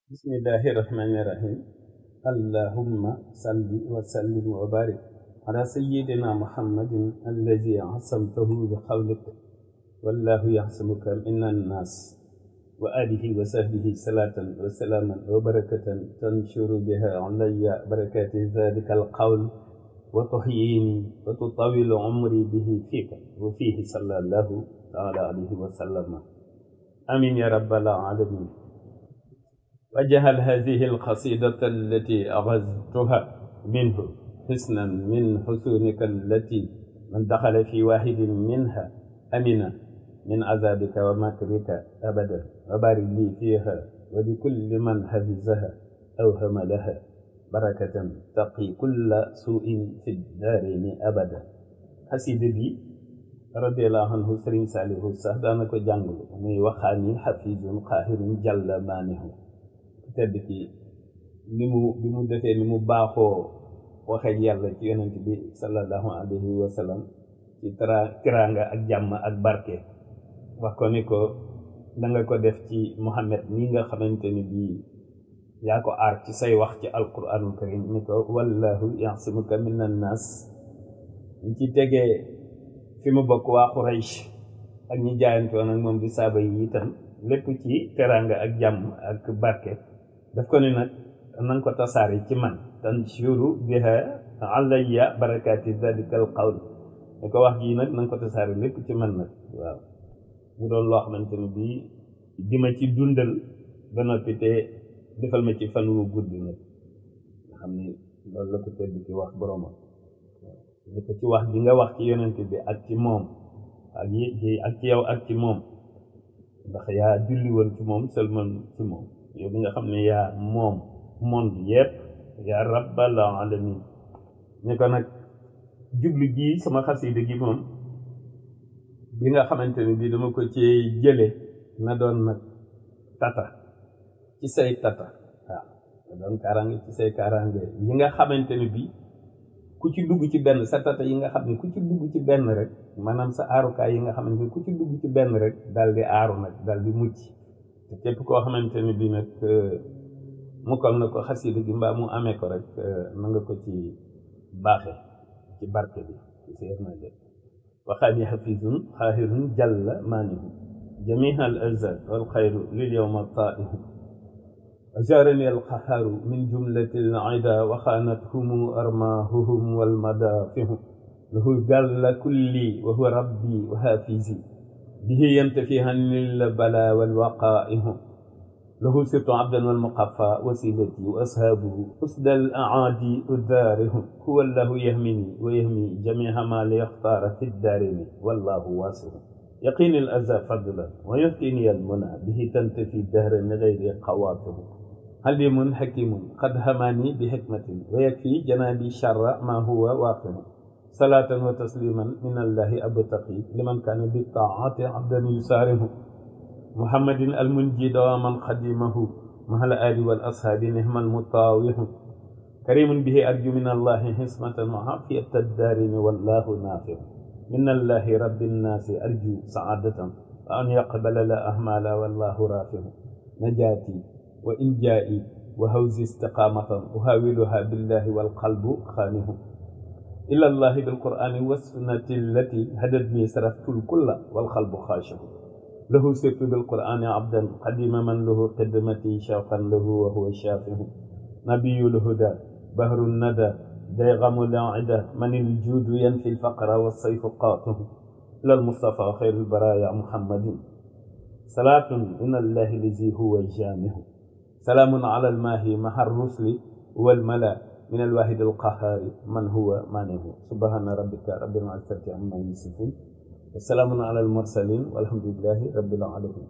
bismillahi rahmani rahim allahumma salli wa sallim wa barik ala sayyidina muhammadin allazi asamtahu bi qawlik wallahu yaxsimuka minan nas wa alihi wa sahbihi salatan wa salaman wa barakatan tanshuru biha alayya barakati dhalika alqawl wa tuhyini wa tutawilu umri bihi fika wa fihi sallallahu taala alayhi wa sallam amin ya rabbal alamin. وجعل هذه القصيدة التي أغزتها منه حسنا من حسونك التي من دخل في واحد منها أمن من عذابك ومكرك أبدا وبارك لي فيها ولكل من حفظها أوهم لها بركة تقي كل سوء في الدارين أبدا. قصيدة بي رضي الله عنه سرين ساليه سهدانك جانغل ومي وخاني حفيظ قاهر جل مانه tedd ki bi mu defee ni mu baaxoo waxee yàlla ci yonent bi sallallahu alayhi wa sallam ci tiraanga ak jàmm ak barke wax ko ni ko danga ko def ci Muhammad mi nga xamante ni bii yaa ko aar ci say wax ci alquranul karim ni ko wallahu ya'simuka minan nas ñu ci tegee fi mu bokk waa Quraysh ak ñi jaayantoon ak moom di saaba yi itam lépp ci tiraanga ak jàmm ak barke daf ko ni nag nanga ko tasaari ci man tanshuru biha alayya barakati dhalikal qawl ne ko wax ji nag nanga ko tasaari lépp ci man nag waaw mu doon loo xamante ni bii di ma ci dundal ba noppi te defal ma ci fan wu gudd nag nga xam ni loolu la ko tedd ci wax boromam li ko ci wax ji nga wax ci yonent bi ak ci moom ak ci yow ak ci moom ndax yaa julli woon ci moom sëlman ci moom yow bi nga xam ne yaa moom monde yépp yaa rabbal alamin ne ko nag jublu ji sama xasida gi moom bi nga xamante ne bii dama ko ci jële na doon nag tata ci say tata waaw na doon kaaraange ci say kaaraange yi nga xamante ne bii ku ci dugg ci benn sa tata yi nga xam ne ku ci dugg ci benn rek maanaam sa aarukaay yi nga xamante ne ku ci dugg ci benn rek dal di aaru nag dal di mucc te képp koo xamante ne bii nag mukkal na ko xasida gi mbaa mu amee ko rek na nga ko ci baaxe ci barke bi ci seer na de waxaani xafizun xaahirun jalla maanihu jamiha al azal wal xayru lil yowma taihu ajarani al qaharu min jumlati al ida waxaanathumu armahuhum wal madafihu lahu galla kulli wa huwa rabbi wa hafizi bihi yantafi anil bala wal waqa'ihu lahu sirtu abdan wal muqaffa wasilati wa ashabuhu usdal aadi udarihu huwa allahu yahmini wa yahmi jami'a ma li yaxtara fi darini wallahu wasihu yaqini al aza fadlan wa yaftini al muna bihi tantafi dahran ghayri qawatihu halimun hakimun qad hamani bi hikmatin wa yakfi janabi sharra ma huwa waqihu salaatan wa tasliman min allahi abtaqi liman kaana bi taati abdan yusaarihu muhammadin almunji dawaman xadimahu mahal ali wal ashaabi nihmal mutaawihu karimun bihi arju min allahi hismatan wa afiyata daarini wallahu naafihu min allahi rabbi nnaasi arju saadatan wa an yaqbala la ahmala wallahu raafihu najaati wa injaa'i wa hawzi istiqaamatan uhawiluha billahi walqalbu xaanihu إلا الله بالقرآن والسنة التي هدتني سرفت الكل والقلب خاشع له سرت بالقرآن عبدا قديم من له قدمتي شوقا له وهو شافه نبي الهدى بهر الندى ديغم العدى من الجود ينفي الفقر والسيف قاطه إلى المصطفى خير البرايا محمد صلاة من الله الذي هو جامه سلام على الماهي مع الرسل والملا من الواحد القهار من هو مانه سبحان ربك رب العزة عما يصفون والسلام على المرسلين والحمد لله رب العالمين.